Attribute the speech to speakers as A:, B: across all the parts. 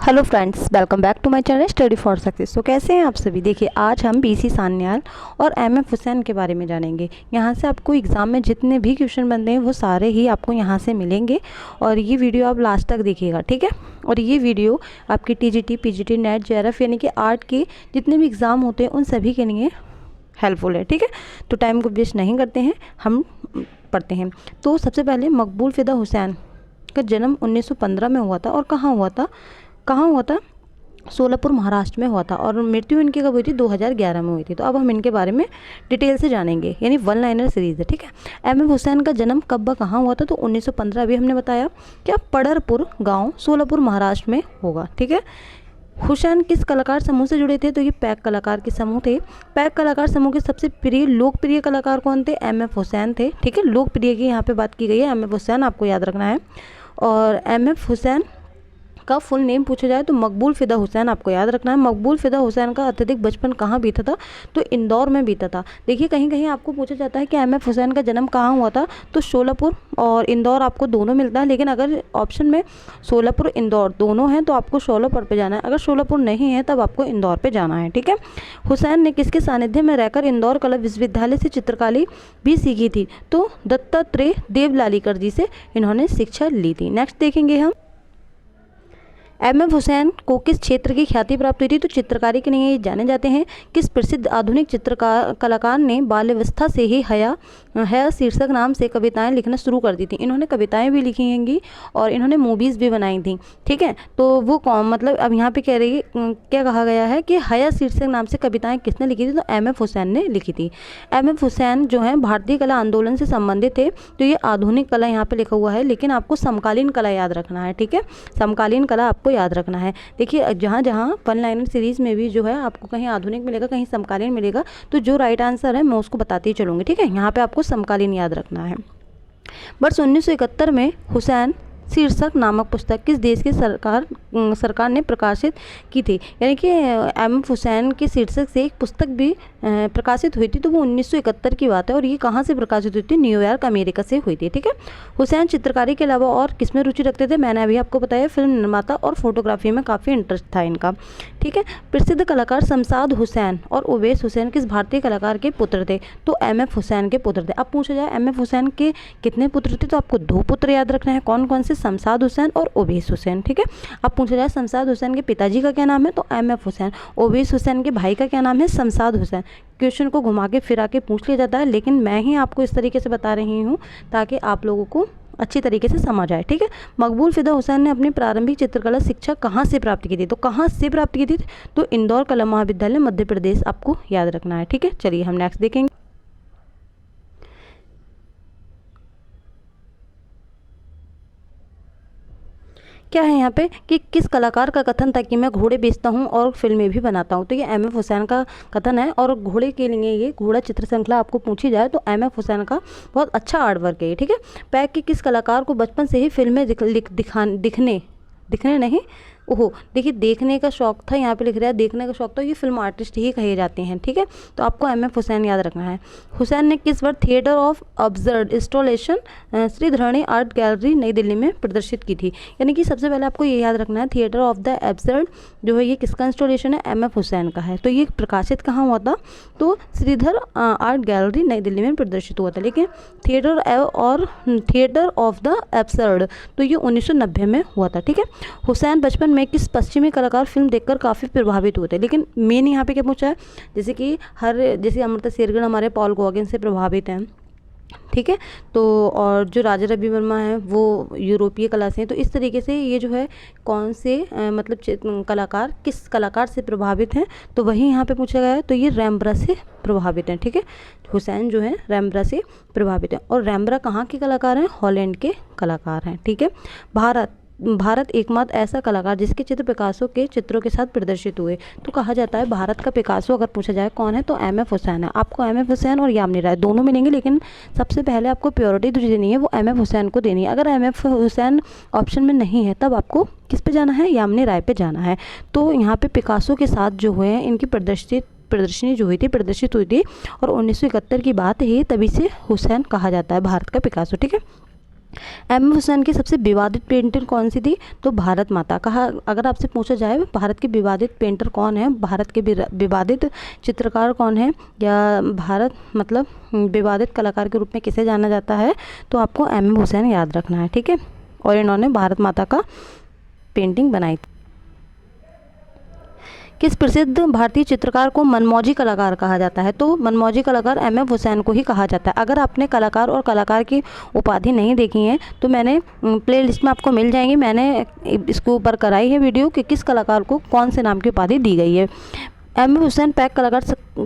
A: Hello friends, welcome back to my channel study for success. तो कैसे हैं आप सभी। देखिए, आज हम बीसी सान्याल और एमएफ हुसैन के बारे में जानेंगे। यहाँ से आपको एग्ज़ाम में जितने भी क्वेश्चन बनते हैं वो सारे ही आपको यहाँ से मिलेंगे और ये वीडियो आप लास्ट तक देखिएगा, ठीक है। और ये वीडियो आपकी टीजीटी, पीजीटी, नेट, जेआरएफ यानी कि आर्ट के जितने भी एग्ज़ाम होते हैं उन सभी के लिए हेल्पफुल है, ठीक है। तो टाइम को वेस्ट नहीं करते हैं, हम पढ़ते हैं। तो सबसे पहले मकबूल फ़िदा हुसैन का जन्म 1915 में हुआ था। और कहाँ हुआ था? सोलापुर, महाराष्ट्र में हुआ था। और मृत्यु इनकी कब हुई थी? 2011 में हुई थी। तो अब हम इनके बारे में डिटेल से जानेंगे, यानी वन लाइनर सीरीज़ है, ठीक है। एमएफ हुसैन का जन्म कब कहाँ हुआ था? तो 1915, अभी हमने बताया। क्या? पड़रपुर गांव, सोलापुर, महाराष्ट्र में होगा, ठीक है। हुसैन किस कलाकार समूह से जुड़े थे? तो ये पैक कलाकार के समूह थे। पैक कलाकार समूह के सबसे लोकप्रिय कलाकार कौन थे? एमएफ हुसैन थे, ठीक है। लोकप्रिय की यहाँ पे बात की गई है, एमएफ हुसैन आपको याद रखना है। और एमएफ हुसैन का फुल नेम पूछा जाए तो मकबूल फ़िदा हुसैन आपको याद रखना है। मकबूल फ़िदा हुसैन का अत्यधिक बचपन कहाँ बीता था? तो इंदौर में बीता था। देखिए, कहीं कहीं आपको पूछा जाता है कि एमएफ हुसैन का जन्म कहाँ हुआ था, तो शोलापुर और इंदौर आपको दोनों मिलता है। लेकिन अगर ऑप्शन में शोलापुर इंदौर दोनों हैं तो आपको शोलापुर पे जाना है। अगर शोलापुर नहीं है तब आपको इंदौर पे जाना है, ठीक है। हुसैन ने किसके सानिध्य में रहकर इंदौर कला विश्वविद्यालय से चित्रकारी भी सीखी थी? तो दत्तात्रेय देवलालीकर जी से इन्होंने शिक्षा ली थी। नेक्स्ट देखेंगे हम, एमएफ हुसैन को किस क्षेत्र की ख्याति प्राप्त हुई थी? तो चित्रकारी के लिए जाने जाते हैं। किस प्रसिद्ध आधुनिक चित्रकार कलाकार ने बाल्यावस्था से ही हया शीर्षक नाम से कविताएं लिखना शुरू कर दी थी? इन्होंने कविताएं भी लिखी हैंगी और इन्होंने मूवीज़ भी बनाई थी, ठीक है। तो वो कौन, मतलब अब यहाँ पे कह रही है, क्या कहा गया है कि हया शीर्षक नाम से कविताएँ किसने लिखी थी? तो एमएफ हुसैन ने लिखी थी। एमएफ हुसैन जो है भारतीय कला आंदोलन से संबंधित थे। तो ये आधुनिक कला यहाँ पे लिखा हुआ है, लेकिन आपको समकालीन कला याद रखना है, ठीक है। समकालीन कला आपको याद रखना है। देखिए, जहाँ जहाँ वन लाइनर सीरीज़ में भी जो है आपको कहीं आधुनिक मिलेगा, कहीं समकालीन मिलेगा, तो जो राइट आंसर है मैं उसको बताती चलूँगी, ठीक है। यहाँ पे आपको समकालीन याद रखना है। वर्ष 1971 में हुसैन शीर्षक नामक पुस्तक किस देश की सरकार ने प्रकाशित की थी? यानी कि एमएफ हुसैन के शीर्षक से एक पुस्तक भी प्रकाशित हुई थी, तो वो 1971 की बात है। और ये कहाँ से प्रकाशित हुई थी? न्यूयॉर्क, अमेरिका से हुई थी, ठीक है। हुसैन चित्रकारी के अलावा और किसमें रुचि रखते थे? मैंने अभी आपको बताया, फिल्म निर्माता और फोटोग्राफी में काफ़ी इंटरेस्ट था इनका, ठीक है। प्रसिद्ध कलाकार शमशाद हुसैन और उवैस हुसैन किस भारतीय कलाकार के पुत्र थे? तो एमएफ हुसैन के पुत्र थे। अब पूछा जाए एमएफ हुसैन के कितने पुत्र थे, तो आपको 2 पुत्र याद रखना है। कौन कौन से? शमशाद हुसैन और उवैस हुसैन, ठीक है। अब पूछा जाए शमशाद हुसैन के पिताजी का क्या नाम है? तो एमएफ हुसैन। उवैस हुसैन के भाई का क्या नाम है? शमशाद हुसैन। क्वेश्चन को घुमा के फिरा के पूछ लिया जाता है, लेकिन मैं ही आपको इस तरीके से बता रही हूँ ताकि आप लोगों को अच्छी तरीके से समझ आए, ठीक है। मकबूल फ़िदा हुसैन ने अपनी प्रारंभिक चित्रकला शिक्षा कहाँ से प्राप्त की थी? तो कहाँ से प्राप्त की थी? तो इंदौर कला महाविद्यालय, मध्य प्रदेश, आपको याद रखना है, ठीक है। चलिए हम नेक्स्ट देखेंगे। क्या है यहाँ पे कि किस कलाकार का कथन था कि मैं घोड़े बेचता हूँ और फिल्में भी बनाता हूँ? तो ये एमएफ हुसैन का कथन है। और घोड़े के लिए ये घोड़ा चित्र श्रृंखला आपको पूछी जाए तो एमएफ हुसैन का बहुत अच्छा आर्ट वर्क है, ठीक है। पैक के किस कलाकार को बचपन से ही फिल्में दिखने नहीं, ओहो, देखिए, देखने का शौक था, यहाँ पे लिख रहा है देखने का शौक था। ये फिल्म आर्टिस्ट ही कहे जाते हैं, ठीक है। तो आपको एमएफ हुसैन याद रखना है। हुसैन ने किस वर्ष theatre of observe installation Shri धरणी आर्ट गैलरी नई दिल्ली में प्रदर्शित की थी? यानी कि सबसे पहले आपको ये याद रखना है, थिएटर ऑफ द एब्सर्ड जो है ये किसका इंस्टॉलेशन है? एमएफ हुसैन का है। तो ये प्रकाशित कहाँ हुआ था? तो श्रीधर आर्ट गैलरी नई दिल्ली में प्रदर्शित हुआ था। लेकिन थिएटर ऑफ द एब्सर्ड तो ये 1990 में हुआ था, ठीक है। हुसैन बचपन में किस पश्चिमी कलाकार फिल्म देखकर काफ़ी प्रभावित हुए थे? लेकिन मेन यहाँ पे क्या पूछा है, जैसे अमृता शेरगिल हमारे पॉल गॉगिन से प्रभावित हैं, ठीक है। तो और जो राजा रवि वर्मा है वो यूरोपीय कला से हैं। तो इस तरीके से ये जो है कौन से मतलब कलाकार किस कलाकार से प्रभावित हैं, तो वही यहाँ पे पूछा गया है। तो ये रैम्ब्रा से प्रभावित हैं, ठीक है। हुसैन जो है रैम्ब्रा से प्रभावित हैं। और रैम्ब्रा कहाँ के कलाकार हैं? हॉलैंड के कलाकार हैं, ठीक है। भारत एकमात्र ऐसा कलाकार जिसके चित्र पिकासो के चित्रों के साथ प्रदर्शित हुए, तो कहा जाता है भारत का पिकासो अगर पूछा जाए कौन है, तो एमएफ हुसैन है। आपको एमएफ हुसैन और यामिनी राय दोनों मिलेंगे, लेकिन सबसे पहले आपको प्योरिटी जो देनी है वो एमएफ हुसैन को देनी है। अगर एमएफ हुसैन ऑप्शन में नहीं है तब आपको किस पे जाना है? यामिनी राय पे जाना है। तो यहाँ पे पिकासो के साथ जो हुए हैं इनकी प्रदर्शनी जो हुई थी प्रदर्शित हुई थी और 1971 की बात है, तभी से हुसैन कहा जाता है भारत का पिकासो, ठीक है। एम एफ हुसैन की सबसे विवादित पेंटिंग कौन सी थी? तो भारत माता। कहा अगर आपसे पूछा जाए भारत के विवादित पेंटर कौन है, भारत के विवादित चित्रकार कौन है, या भारत मतलब विवादित कलाकार के रूप में किसे जाना जाता है, तो आपको एम एफ हुसैन याद रखना है, ठीक है। और इन्होंने भारत माता का पेंटिंग बनाई थी। किस प्रसिद्ध भारतीय चित्रकार को मनमौजी कलाकार कहा जाता है? तो मनमौजी कलाकार एम एफ हुसैन को ही कहा जाता है। अगर आपने कलाकार और कलाकार की उपाधि नहीं देखी है तो मैंने प्ले लिस्ट में आपको मिल जाएंगी, मैंने इसके ऊपर कराई है वीडियो कि किस कलाकार को कौन से नाम की उपाधि दी गई है। एम एफ हुसैन पैक कलाकार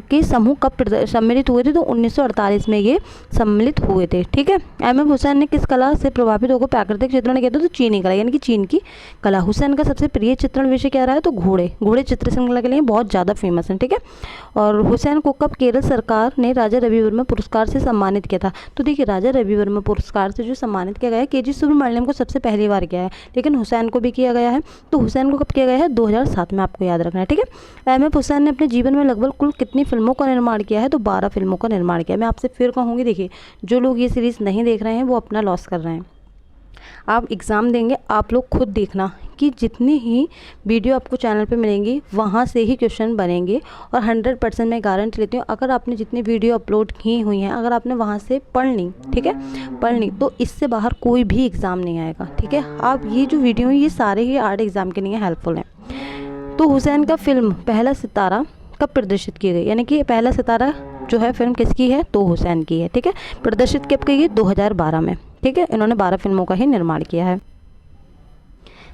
A: के समूह कब सम्मिलित हुए थे? तो 1948 में ये सम्मिलित हुए थे, ठीक है। एम एफ हुसैन ने किस कला से प्रभावित होकर प्राकृतिक चित्रण किया था? तो चीनी कला, यानी कि चीन की कला। हुसैन का सबसे प्रिय चित्रण विषय क्या रहा है? तो घोड़े चित्र श्रृंखला के लिए बहुत ज़्यादा फेमस है, ठीक है। और हुसैन को कब केरल सरकार ने राजा रवि वर्मा पुरस्कार से सम्मानित किया था? तो देखिए, राजा रवि वर्मा पुरस्कार से जो सम्मानित किया गया है, के.जी. सुब्रमण्यम को सबसे पहली बार किया है, लेकिन हुसैन को भी किया गया है। तो हुसैन को कब किया गया है? 2007 में, आपको याद रखना है, ठीक है। एम एफ हुसैन ने अपने जीवन में लगभग कुल कितनी फिल्मों का निर्माण किया है? तो 12 फिल्मों का निर्माण किया। मैं आपसे फिर कहूँगी, देखिए जो लोग ये सीरीज़ नहीं देख रहे हैं वो अपना लॉस कर रहे हैं। आप एग्ज़ाम देंगे, आप लोग खुद देखना कि जितनी ही वीडियो आपको चैनल पे मिलेंगी वहाँ से ही क्वेश्चन बनेंगे। और 100% मैं गारंटी लेती हूँ, अगर आपने जितनी वीडियो अपलोड की हुई हैं, अगर आपने वहाँ से पढ़ ली, ठीक है, पढ़ ली, तो इससे बाहर कोई भी एग्ज़ाम नहीं आएगा, ठीक है। आप ये जो वीडियो हैं ये सारे ही आर्ट एग्ज़ाम के लिए हेल्पफुल हैं। तो हुसैन का फिल्म पहला सितारा कब प्रदर्शित की गई? यानी कि पहला सितारा जो है फिल्म किसकी है? तो हुसैन की है, ठीक है। प्रदर्शित कब की गई? 2012 में, ठीक है। इन्होंने 12 फिल्मों का ही निर्माण किया है।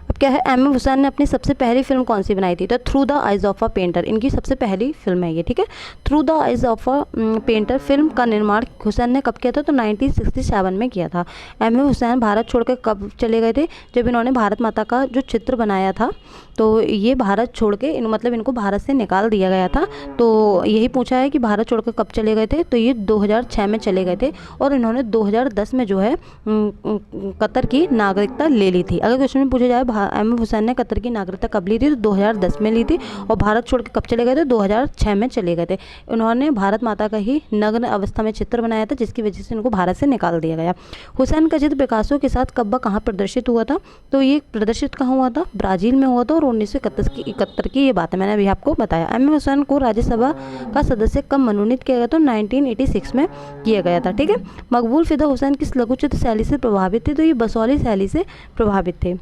A: अब क्या है, एम एफ हुसैन ने अपनी सबसे पहली फिल्म कौन सी बनाई थी? तो through the eyes of a painter, इनकी सबसे पहली फिल्म है ये, ठीक है। Through the eyes of a painter film का निर्माण हुसैन ने कब किया था? तो 1967 में किया था। एम एफ हुसैन भारत छोड़कर कब चले गए थे? जब इन्होंने भारत माता का जो चित्र बनाया था, तो ये भारत छोड़ के मतलब इनको भारत से निकाल दिया गया था। तो यही पूछा है कि भारत छोड़कर कब चले गए थे? तो ये 2006 में चले गए थे, और इन्होंने 2010 में जो है कतर की नागरिकता ले ली थी। अगर क्वेश्चन में पूछा जाए एम एफ हुसैन ने कतर की नागरिकता कब ली थी? तो 2010 में ली थी। और भारत छोड़ के कब चले गए थे? 2006 में चले गए थे। उन्होंने भारत माता का ही नग्न अवस्था में चित्र बनाया था, जिसकी वजह से इनको भारत से निकाल दिया गया। हुसैन का चित्र पिकासो के साथ कब कहाँ प्रदर्शित हुआ था? तो ये प्रदर्शित कहाँ हुआ था? ब्राज़ील में हुआ था, और 1971 की ये बात है, मैंने अभी आपको बताया। एम एफ हुसैन को राज्यसभा का सदस्य कब मनोनीत किया गया? तो 1986 में किया गया था, ठीक है। मकबूल फिदा हुसैन किस लघुचित्र शैली से प्रभावित थे? तो ये बसौली शैली से प्रभावित थे।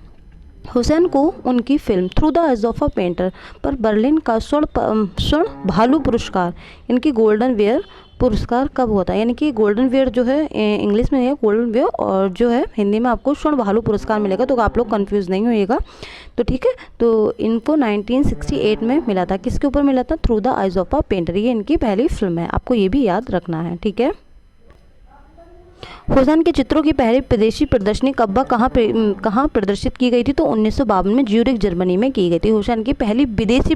A: हुसैन को उनकी film through the eyes of a painter पर बर्लिन का स्वर्ण भालू पुरस्कार, इनकी गोल्डन वेयर पुरस्कार कब होता है? यानी कि गोल्डन वेयर जो है इंग्लिश में है गोल्डन वेयर, और जो है हिंदी में आपको स्वर्ण भालू पुरस्कार मिलेगा, तो आप लोग कंफ्यूज नहीं होइएगा, तो ठीक है। तो इनको 1968 में मिला था। किसके ऊपर मिला था? Through the eyes of a painter, ये इनकी पहली फिल्म है, आपको ये भी याद रखना है, ठीक है। हुसैन के चित्रों की पहली विदेशी प्रदर्शनी कब कहाँ प्रदर्शित की गई थी? तो 1952 में ज्यूरिख जर्मनी में की गई थी। हुसैन की पहली विदेशी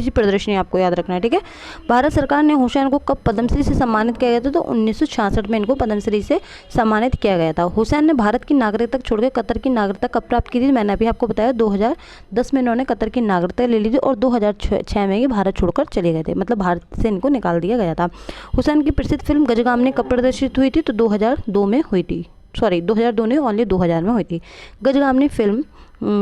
A: प्रदर्शनी आपको याद रखना है, ठीक है। भारत सरकार ने हुसैन को कब पद्मश्री से सम्मानित किया गया था? तो 1966 में इनको पद्मश्री से सम्मानित किया गया था। हुसैन ने भारत की नागरिकता छोड़कर कतर की नागरिकता कब प्राप्त की थी? मैंने अभी आपको बताया 2010 में इन्होंने कतर की नागरिकता ले ली थी, और 2006 में ये भारत छोड़कर चले गए थे, मतलब भारत से इनको निकाल दिया गया था। हुसैन की प्रसिद्ध फिल्म गजगामनी कब प्रदर्शित हुई थी? तो 2002 में हुई थी, 2002 नहीं, ओनली 2000 में हुई थी। गजगामनी फिल्म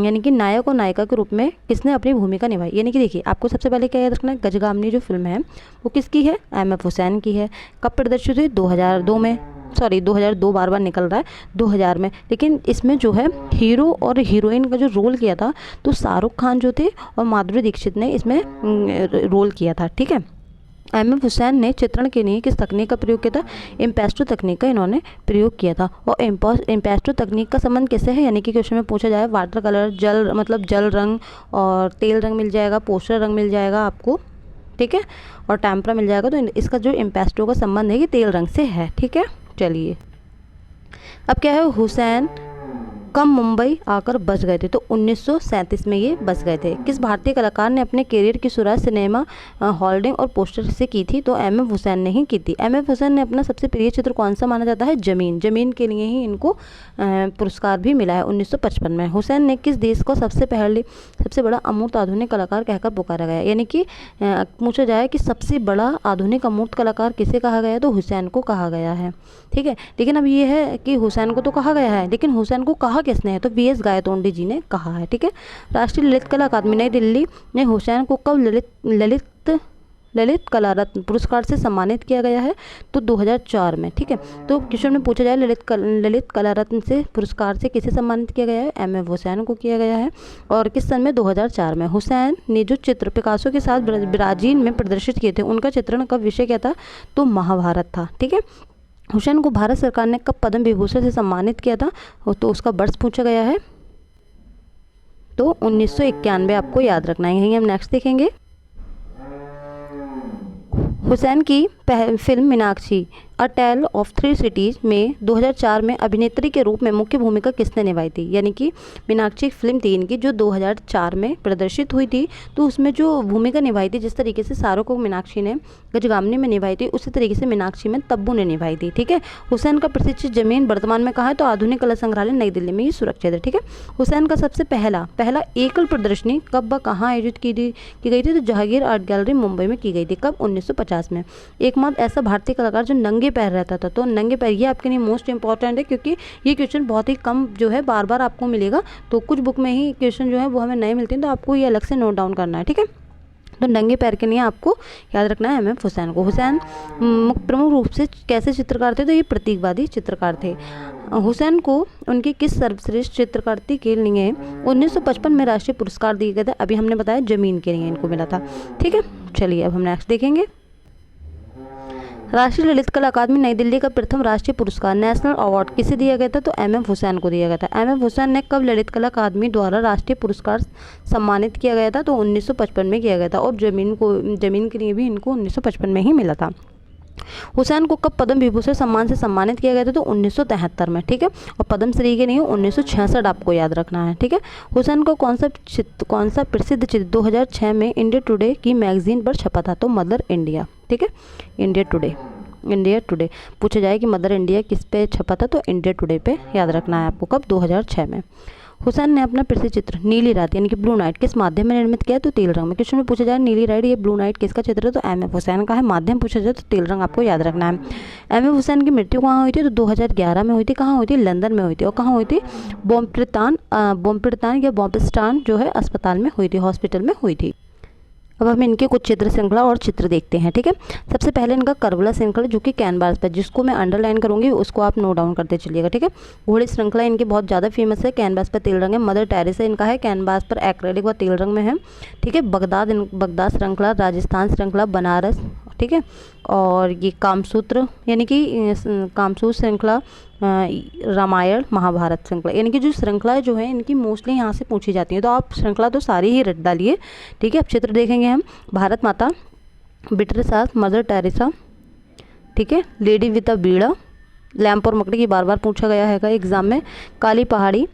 A: यानी कि नायक और नायिका के रूप में किसने अपनी भूमिका निभाई? यानी कि देखिए, आपको सबसे पहले क्या याद रखना है, गजगामनी जो फिल्म है वो किसकी है? एम एफ हुसैन की है। कब प्रदर्शित हुई? 2002 में, 2002 बार बार निकल रहा है, 2000 में। लेकिन इसमें जो है हीरो और हीरोइन का जो रोल किया था, तो शाहरुख खान जो थे और माधुरी दीक्षित ने इसमें रोल किया था, ठीक है। एम एफ हुसैन ने चित्रण के लिए किस तकनीक का प्रयोग किया था? इम्पेस्टो तकनीक का इन्होंने प्रयोग किया था। और इम्पेस्टो तकनीक का संबंध कैसे है? यानी कि क्वेश्चन में पूछा जाए, वाटर कलर, जल रंग और तेल रंग मिल जाएगा, पोस्टर रंग मिल जाएगा आपको, ठीक है, और टेम्परा मिल जाएगा। तो इसका जो इम्पेस्टो का संबंध है ये तेल रंग से है, ठीक है। चलिए, अब क्या है, हुसैन कब मुंबई आकर बस गए थे? तो 1937 में ये बस गए थे। किस भारतीय कलाकार ने अपने करियर की शुरुआत सिनेमा होल्डिंग और पोस्टर से की थी? तो एम एफ हुसैन ने ही की थी। एम एफ हुसैन ने अपना सबसे प्रिय चित्र कौन सा माना जाता है? जमीन। जमीन के लिए ही इनको पुरस्कार भी मिला है 1955 में। हुसैन ने किस देश को सबसे बड़ा अमूर्त आधुनिक कलाकार कहकर पुकारा गया? यानी कि पूछा जाए कि सबसे बड़ा आधुनिक अमूर्त कलाकार किसे कहा गया है? तो हुसैन को कहा गया है। ठीक है, लेकिन अब ये है कि हुसैन को तो कहा गया है, लेकिन हुसैन को कहा किसने है? तो वी.एस. गायतोंडी जी ने कहा है। ठीक है, राष्ट्रीय ललित कला अकादमी नई दिल्ली ने हुसैन को कब ललित कला रत्न पुरस्कार से सम्मानित किया गया है? तो 2004 में। ठीक है, तो क्वेश्चन में पूछा जाए ललित कला रत्न से पुरस्कार से किसे सम्मानित किया गया है? एम एफ हुसैन को किया गया है। और किस सन में? 2004 में। हुसैन ने जो चित्र पिकासो के साथ ब्राजील में प्रदर्शित किए थे, उनका चित्रण का विषय क्या था? तो महाभारत था। ठीक है, हुसैन को भारत सरकार ने कब पद्म विभूषण से सम्मानित किया था? तो उसका वर्ष पूछा गया है, तो 1991 आपको याद रखना है। यही हम नेक्स्ट देखेंगे। हुसैन की film Meenakshi a tale of three cities में 2004 में अभिनेत्री के रूप में मुख्य भूमिका किसने निभाई थी? यानी कि मीनाक्षी फिल्म थी इनकी जो 2004 में प्रदर्शित हुई थी, तो उसमें जो भूमिका निभाई थी, जिस तरीके से सारों को मीनाक्षी ने गजगामनी में निभाई थी, उसी तरीके से मीनाक्षी में तब्बू ने निभाई थी। ठीक है, हुसैन का प्रतिष्ठित जमीन वर्तमान में कहाँ है? तो आधुनिक कला संग्रहालय नई दिल्ली में ही सुरक्षित है। ठीक है, हुसैन का सबसे पहला एकल प्रदर्शनी कब व कहाँ आयोजित की गई थी? तो जहांगीर आर्ट गैलरी मुंबई में की गई थी। कब? 1950 में। एकमात्र ऐसा भारतीय कलाकार जो नंगे पैर रहता था, तो नंगे पैर ये आपके लिए मोस्ट इंपॉर्टेंट है, क्योंकि ये क्वेश्चन बहुत ही कम जो है बार बार आपको मिलेगा। तो कुछ बुक में ही क्वेश्चन जो है वो हमें नहीं मिलते हैं, तो आपको ये अलग से नोट डाउन करना है। ठीक है, तो नंगे पैर के लिए आपको याद रखना है एम एफ हुसैन को। हुसैन प्रमुख रूप से कैसे चित्रकार थे? तो ये प्रतीकवादी चित्रकार थे। हुसैन को उनकी किस सर्वश्रेष्ठ चित्रकारी के लिए 1955 में राष्ट्रीय पुरस्कार दिए गए थे? अभी हमने बताया जमीन के लिए इनको मिला था। ठीक है, चलिए अब हम नेक्स्ट देखेंगे। राष्ट्रीय ललित कला अकादमी नई दिल्ली का प्रथम राष्ट्रीय पुरस्कार नेशनल अवार्ड किसे दिया गया था? तो एम एफ हुसैन को दिया गया था। एम एफ हुसैन ने कब ललित कला अकादमी द्वारा राष्ट्रीय पुरस्कार सम्मानित किया गया था? तो 1955 में किया गया था। और जमीन के लिए भी इनको 1955 में ही मिला था। हुसैन को कब पद्म विभूषण सम्मान से सम्मानित किया गया था? तो 1973 में। ठीक है, और पद्म श्री के लिए 1966 आपको याद रखना है। ठीक है, हुसैन को कौन सा प्रसिद्ध चित्र 2006 में इंडिया टुडे की मैगजीन पर छपा था? तो मदर इंडिया। ठीक है, इंडिया टुडे पूछा जाए कि मदर इंडिया किस पे छपा था? तो इंडिया टुडे पे याद रखना है आपको। कब? 2006 में। हुसैन ने अपना प्रसिद्ध चित्र नीली रात यानी कि ब्लू नाइट किस माध्यम में निर्मित किया? तो तेल रंग में। क्वेश्चन में पूछा जाए नीली रात ये ब्लू नाइट किसका चित्र है? तो एम एफ हुसैन का है। माध्यम पूछा जाए तो तेल रंग आपको याद रखना है। एम एफ हुसैन की मृत्यु कहाँ हुई थी? तो 2011 में हुई थी। कहाँ हुई थी? लंदन में हुई थी। और कहाँ हुई थी? बॉम्पिस्टान या बॉम्पिस्टान जो है अस्पताल में हुई थी, हॉस्पिटल में हुई थी। अब हम इनके कुछ चित्र श्रृंखला और चित्र देखते हैं। ठीक है, सबसे पहले इनका करबला श्रृंखला जो कि कैनवास पर, जिसको मैं अंडरलाइन करूंगी उसको आप नोट डाउन करते चलिएगा। ठीक है, घोड़े श्रृंखला इनकी बहुत ज़्यादा फेमस है, कैनवास पर तेल रंग है। मदर टेरेसा इनका है, कैनवास पर एक्रेलिक व तेल रंग में है। ठीक है, बगदाद श्रृंखला, राजस्थान श्रृंखला, बनारस। ठीक है, और ये कामसूत्र यानी कि कामसूत्र श्रृंखला, रामायण महाभारत श्रृंखला, यानी कि जो श्रृंखला जो है इनकी मोस्टली यहाँ से पूछी जाती है। तो आप श्रृंखला तो सारी ही रट डालिए। ठीक है, अब चित्र देखेंगे हम। भारत माता, बिटरसास, मदर टेरेसा। ठीक है, लेडी विद अ बीड़ा, लैंप और मकड़ी की बार बार पूछा गया है एग्जाम में। काली पहाड़ी,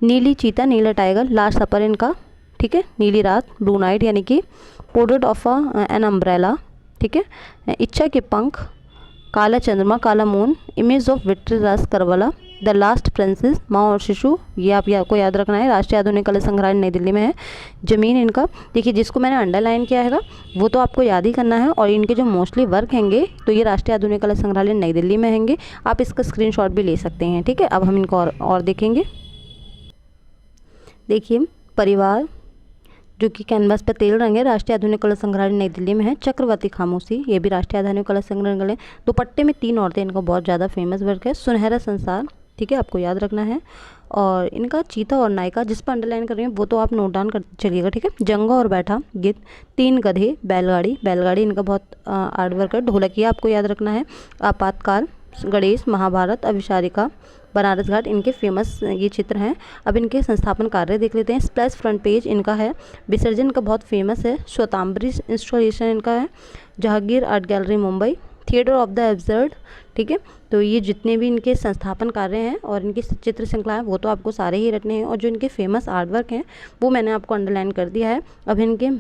A: नीली चीता, नीला टाइगर, लास्ट सपर इनका। ठीक है, नीली रात, ब्लू नाइट यानी कि पोर्ट्रेट ऑफ एन अम्ब्रेला। ठीक है, इच्छा के पंख, काला चंद्रमा, काला moon, image of vitreous Karbala, the last princess, माँ और शिशु, ये आपको याद रखना है। राष्ट्रीय आधुनिक कला संग्रहालय नई दिल्ली में है। जमीन इनका देखिए, जिसको मैंने अंडरलाइन किया है वो तो आपको याद ही करना है। और इनके जो मोस्टली वर्क हैंगे तो ये राष्ट्रीय आधुनिक कला संग्रहालय नई दिल्ली में हैंगे। आप इसका स्क्रीनशॉट भी ले सकते हैं। ठीक है, अब हम इनको और देखेंगे। देखिए, परिवार जो कि कैनवास पर तेल रंग है, राष्ट्रीय आधुनिक कला संग्रहालय नई दिल्ली में है। चक्रवर्ती खामोशी, ये भी राष्ट्रीय आधुनिक कला संग्रहालय। दुपट्टे में तीन औरतें, इनका बहुत ज़्यादा फेमस वर्क है। सुनहरा संसार, ठीक है, आपको याद रखना है। और इनका चीता और नायिका, जिस पर अंडरलाइन कर रही हैं वो तो आप नोट डाउन कर चलिएगा। ठीक है, जंगा और बैठा गीत, तीन गधे, बैलगाड़ी इनका बहुत आर्ट वर्क है। ढोलकिया आपको याद रखना है। आपातकाल, गणेश, महाभारत, अभिसारिका, बनारस घाट इनके फेमस ये चित्र हैं। अब इनके संस्थापन कार्य देख लेते हैं। स्प्लैश फ्रंट पेज इनका है। विसर्जन का बहुत फेमस है। श्वेतांबरी इंस्टॉलेशन इनका है। Jahangir art gallery Mumbai. Theatre of the absurd, ठीक है। तो ये जितने भी इनके संस्थापन कार्य हैं और इनकी चित्र श्रृंखला है वो तो आपको सारे ही रटने हैं, और जो इनके फेमस आर्ट वर्क हैं वो मैंने आपको अंडरलाइन कर दिया है। अब इनके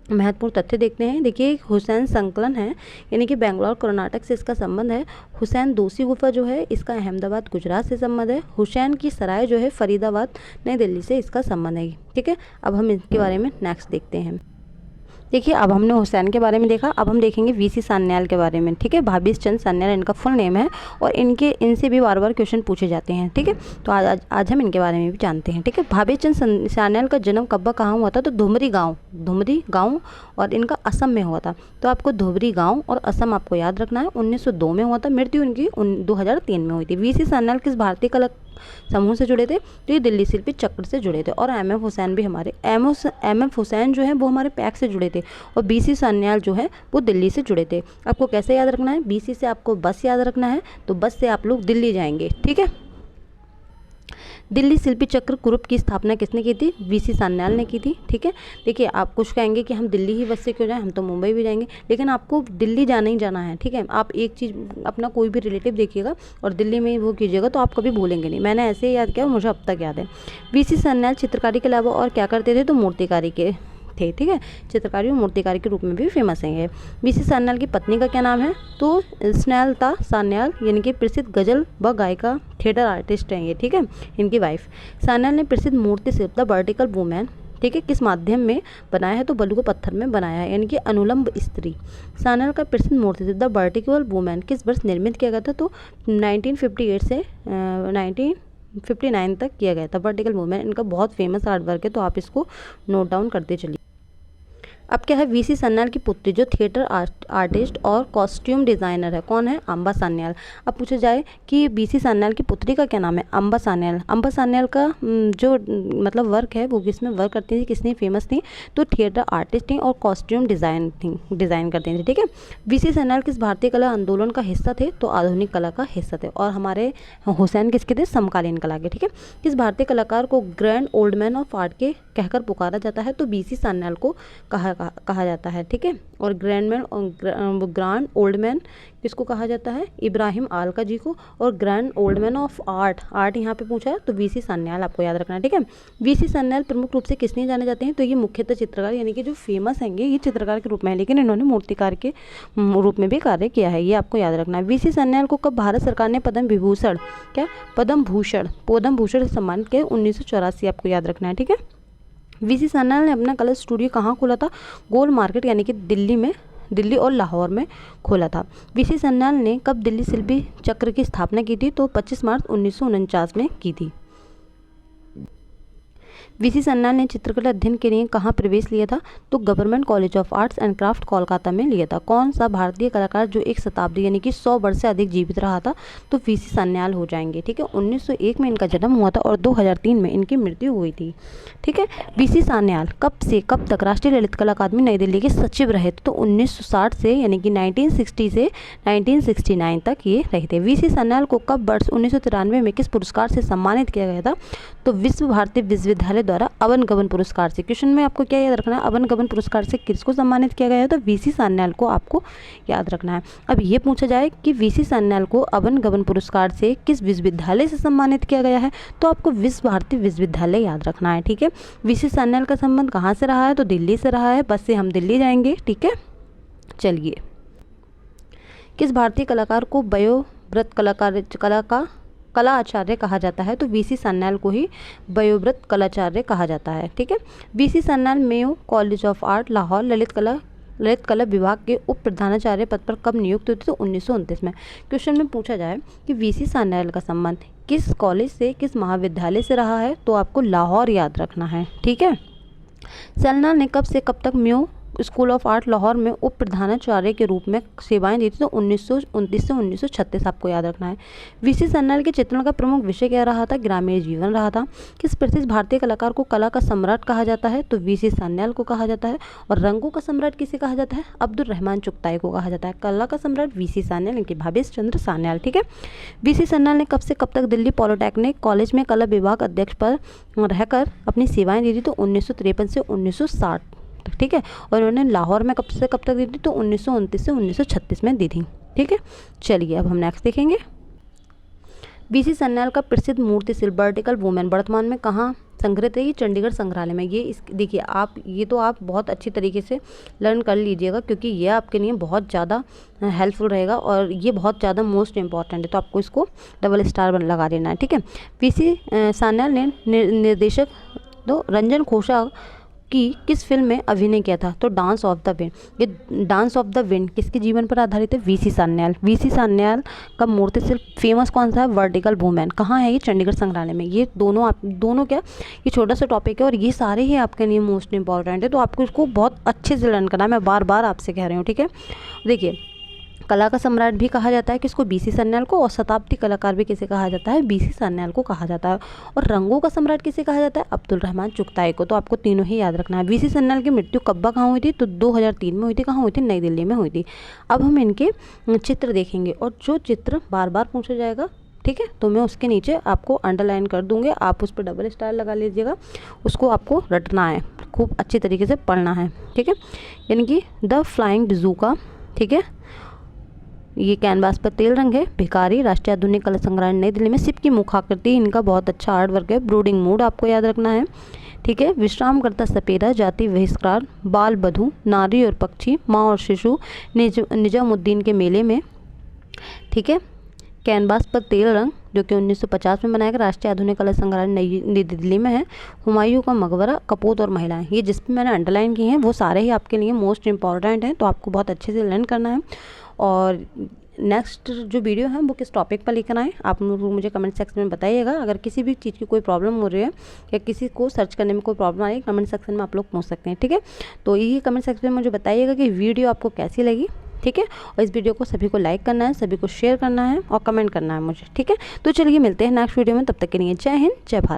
A: महत्वपूर्ण तथ्य देखते हैं। देखिए, हुसैन संकलन है, यानी कि बेंगलोर कर्नाटक से इसका संबंध है। हुसैन दोषी गुफा जो है इसका अहमदाबाद गुजरात से संबंध है। हुसैन की सराय जो है फरीदाबाद नई दिल्ली से इसका संबंध है। ठीक है, अब हम इसके बारे में नेक्स्ट देखते हैं। देखिए, अब हमने हुसैन के बारे में देखा, अब हम देखेंगे वीसी सान्याल के बारे में। ठीक है, भाभीश चंद सान्याल इनका फुल नेम है, और इनसे भी बार बार क्वेश्चन पूछे जाते हैं। ठीक है, तो आज हम इनके बारे में भी जानते हैं। ठीक है, भाभीश चंद सान्याल का जन्म कब कहाँ हुआ था? तो धुमरी गाँव और इनका असम में हुआ था। तो आपको धुमरी गाँव और असम आपको याद रखना है। 1902 में हुआ था। मृत्यु इनकी 2003 में हुई थी। वीसी सान्याल किस भारतीय कला समूह से जुड़े थे? तो ये दिल्ली शिल्पी चक्र से जुड़े थे। और एम एफ हुसैन भी हमारे एम एफ हुसैन जो है वो हमारे पैक से जुड़े थे, और बीसी सान्याल जो है वो दिल्ली से जुड़े थे। आपको कैसे याद रखना है? बीसी से आपको बस याद रखना है, तो बस से आप लोग दिल्ली जाएंगे। ठीक है, दिल्ली शिल्पी चक्र ग्रुप की स्थापना किसने की थी? वीसी सान्याल ने की थी। ठीक है, देखिए, आप कुछ कहेंगे कि हम दिल्ली ही बस से क्यों जाएं, हम तो मुंबई भी जाएंगे, लेकिन आपको दिल्ली जाना ही जाना है। ठीक है, आप एक चीज़ अपना कोई भी रिलेटिव देखिएगा और दिल्ली में वो कीजिएगा तो आप कभी भूलेंगे नहीं। मैंने ऐसे ही याद किया, मुझे अब तक याद है। वीसी सान्याल चित्रकारी के अलावा और क्या करते थे? तो मूर्तिकारी के थे। ठीक है, चित्रकारी और मूर्तिकारी के रूप में भी फेमस हैं ये। वीसी सान्याल की पत्नी का क्या नाम है? तो स्नेहलता सान्याल, यानी कि प्रसिद्ध गजल व गायिका थिएटर आर्टिस्ट हैं ये। ठीक है, इनकी वाइफ। सान्याल ने प्रसिद्ध मूर्ति शिल्प द वर्टिकल वुमेन, ठीक है, किस माध्यम में बनाया है? तो बलुआ पत्थर में बनाया है, यानी कि अनुलंब स्त्री। सान्याल का प्रसिद्ध मूर्ति शिल्प द वर्टिकल वुमेन किस वर्ष निर्मित किया गया था? तो 1958 से 1959 तक किया गया था। वर्टिकल वुमेन इनका बहुत फेमस आर्ट वर्क है, तो आप इसको नोट डाउन करते चलिए। अब क्या है? वीसी सान्याल की पुत्री जो थिएटर आर्टिस्ट और कॉस्ट्यूम डिज़ाइनर है, कौन है? अंबा सान्याल। अब पूछा जाए कि बीसी सान्याल की पुत्री का क्या नाम है? अंबा सान्याल। अंबा सान्याल का जो मतलब वर्क है वो किसमें वर्क करती थी, किसने फेमस थी? तो थिएटर आर्टिस्ट थी और कॉस्ट्यूम डिज़ाइन करती थी। ठीक है, बीसी सान्याल किस भारतीय कला आंदोलन का हिस्सा थे? तो आधुनिक कला का हिस्सा थे। और हमारे हुसैन किसके थे? समकालीन कला के। ठीक है, किस भारतीय कलाकार को grand old man of art के कहकर पुकारा जाता है? तो बीसी सान्याल को कहा जाता है। ठीक है, और ग्रैंड ओल्ड मैन किसको कहा जाता है? इब्राहिम आलका जी को। और grand old man of art यहाँ पे पूछा है तो वीसी सान्याल आपको याद रखना है। ठीक है, वीसी सान्याल प्रमुख रूप से किस लिए जाने जाते हैं? तो ये मुख्यतः चित्रकार, यानी कि जो फेमस हैंगे ये चित्रकार के रूप में है, लेकिन इन्होंने मूर्तिकार के रूप में भी कार्य किया है, ये आपको याद रखना है। वीसी सान्याल को कब भारत सरकार ने पद्म भूषण से सम्मानित किया? 1984, आपको याद रखना है। ठीक है, वीसी सान्याल ने अपना कलर स्टूडियो कहाँ खोला था? गोल मार्केट, यानी कि दिल्ली और लाहौर में खोला था। वीसी सान्याल ने कब दिल्ली शिल्पी चक्र की स्थापना की थी? तो 25 मार्च 1949 में की थी। वीसी सान्याल ने चित्रकला अध्ययन के लिए कहाँ प्रवेश लिया था? तो government college of arts and craft Kolkata में लिया था। कौन सा भारतीय कलाकार जो एक शताब्दी यानी कि 100 वर्ष से अधिक जीवित रहा था? तो वीसी सान्याल हो जाएंगे। ठीक है, 1901 में इनका जन्म हुआ था और 2003 में इनकी मृत्यु हुई थी। ठीक है, वीसी सान्याल कब से कब तक राष्ट्रीय ललित कला अकादमी नई दिल्ली के सचिव रहे थे? तो 1960 से, यानी कि 1960 से 1969 तक ये रहे थे। वीसी सान्याल को कब वर्ष 1993 में किस पुरस्कार से सम्मानित किया गया था? तो विश्व भारती विश्वविद्यालय द्वारा अवन गगन पुरस्कार से। क्वेश्चन में आपको क्या याद रखना है? अवन गगन पुरस्कार से किसको सम्मानित किया गया है? तो वीसी सान्याल को आपको याद रखना है। अब ये पूछा जाए कि वीसी सान्याल को अवन गगन पुरस्कार से किस विश्वविद्यालय से सम्मानित किया गया है? तो आपको विश्व भारती विश्वविद्यालय याद रखना है। ठीक है, वीसी सान्याल का संबंध कहाँ से रहा है? तो दिल्ली से रहा है, बस से हम दिल्ली जाएंगे। ठीक है, चलिए, किस भारतीय कलाकार को वयोवृत्त कला आचार्य कहा जाता है? तो वीसी सान्याल को ही वयोवृत्त कलाचार्य कहा जाता है। ठीक है, VC Sanyal Mayo college of art Lahore Lalit कला विभाग के उप प्रधानाचार्य पद पर कब नियुक्त हुए थे? तो 1929 में। क्वेश्चन में पूछा जाए कि वीसी सान्याल का संबंध किस कॉलेज से, किस महाविद्यालय से रहा है? तो आपको लाहौर याद रखना है। ठीक है, सान्याल ने कब से कब तक Mayo school of art Lahore में उप प्रधानाचार्य के रूप में सेवाएं दी थी? तो 1929 से 1936, आपको याद रखना है। वीसी सान्याल के चित्रण का प्रमुख विषय क्या रहा था? ग्रामीण जीवन रहा था। किस प्रसिद्ध भारतीय कलाकार को कला का सम्राट कहा जाता है? तो वीसी सान्याल को कहा जाता है। और रंगों का सम्राट किसे कहा जाता है? अब्दुल रहमान चुगताई को कहा जाता है। कला का सम्राट वीसी सान्याल, इनके भाभीश चंद्र सान्याल। ठीक है, वीसी सान्याल ने कब से कब तक दिल्ली पॉलिटेक्निक कॉलेज में कला विभाग अध्यक्ष पर रहकर अपनी सेवाएं दी थी? तो 1953 से 1960। ठीक है, और उन्होंने लाहौर में कब से कब तक दी थी? तो 1929 से 1936 में दी थी। ठीक है, चलिए अब हम नेक्स्ट देखेंगे। बीसी सान्याल का प्रसिद्ध मूर्ति शिल्प वर्टिकल वुमेन वर्तमान में कहाँ संग्रहित है? ये चंडीगढ़ संग्रहालय में। ये इस देखिए आप, ये तो आप बहुत अच्छी तरीके से लर्न कर लीजिएगा क्योंकि ये आपके लिए बहुत ज़्यादा हेल्पफुल रहेगा और ये बहुत ज़्यादा मोस्ट इंपॉर्टेंट है, तो आपको इसको डबल स्टार लगा देना है। ठीक है, बीसी सान्याल ने निर्देशक तो रंजन खोसा की किस फिल्म में अभिनय किया था? तो डांस ऑफ द विंड। ये डांस ऑफ द विंड किसके जीवन पर आधारित है? वीसी सान्याल। वीसी सान्याल का मूर्ति शिल्प फेमस कौन सा है? Vertical women. कहाँ है ये? चंडीगढ़ संग्रहालय में। ये दोनों क्या, ये छोटा सा टॉपिक है और ये सारे ही आपके लिए मोस्ट इंपॉर्टेंट है, तो आपको इसको बहुत अच्छे से लर्न करना है। मैं बार बार आपसे कह रही हूँ। ठीक है, देखिए कला का सम्राट भी कहा जाता है किसको? बीसी सान्याल को। और शताब्दी कलाकार भी किसे कहा जाता है? बीसी सान्याल को कहा जाता है। और रंगों का सम्राट किसे कहा जाता है? अब्दुल रहमान चुगताई को। तो आपको तीनों ही याद रखना है। बीसी सान्याल की मृत्यु कब कहाँ हुई थी? तो 2003 में हुई थी। कहाँ हुई थी? नई दिल्ली में हुई थी। अब हम इनके चित्र देखेंगे और जो चित्र बार बार पूछा जाएगा, ठीक है, तो मैं उसके नीचे आपको अंडरलाइन कर दूंगी, आप उस पर डबल स्टार लगा लीजिएगा। उसको आपको रटना है, खूब अच्छी तरीके से पढ़ना है। ठीक है, यानी कि द फ्लाइंग बजूका, ठीक है, ये कैनवास पर तेल रंग है। भिखारी राष्ट्रीय आधुनिक कला संग्रहालय नई दिल्ली में। शिप की मुखाकृति, इनका बहुत अच्छा आर्ट वर्क है। ब्रूडिंग मूड आपको याद रखना है। ठीक है, विश्राम करता सपेरा, जाति बहिष्कार, बाल बधू, नारी और पक्षी, माँ और शिशु, निजामुद्दीन के मेले में। ठीक है, कैनवास पर तेल रंग जो कि 1950 में बनाया गया, राष्ट्रीय आधुनिक कला संग्रहालय नई दिल्ली में है। हुमायूं का मकबरा, कपूत और महिलाएं। ये जिस पे मैंने अंडरलाइन की हैं वो सारे ही आपके लिए मोस्ट इंपॉर्टेंट हैं, तो आपको बहुत अच्छे से लर्न करना है। और नेक्स्ट जो वीडियो है वो किस टॉपिक पर लेकर आए आप लोग मुझे कमेंट सेक्शन में बताइएगा। अगर किसी भी चीज़ की कोई प्रॉब्लम हो रही है या किसी को सर्च करने में कोई प्रॉब्लम आ रही है, कमेंट सेक्शन में आप लोग पूछ सकते हैं। ठीक है, तो ये कमेंट सेक्शन में मुझे बताइएगा कि वीडियो आपको कैसी लगी। ठीक है, और इस वीडियो को सभी को लाइक करना है, सभी को शेयर करना है और कमेंट करना है मुझे। ठीक है, तो चलिए मिलते हैं नेक्स्ट वीडियो में, तब तक के लिए जय हिंद, जय भारत।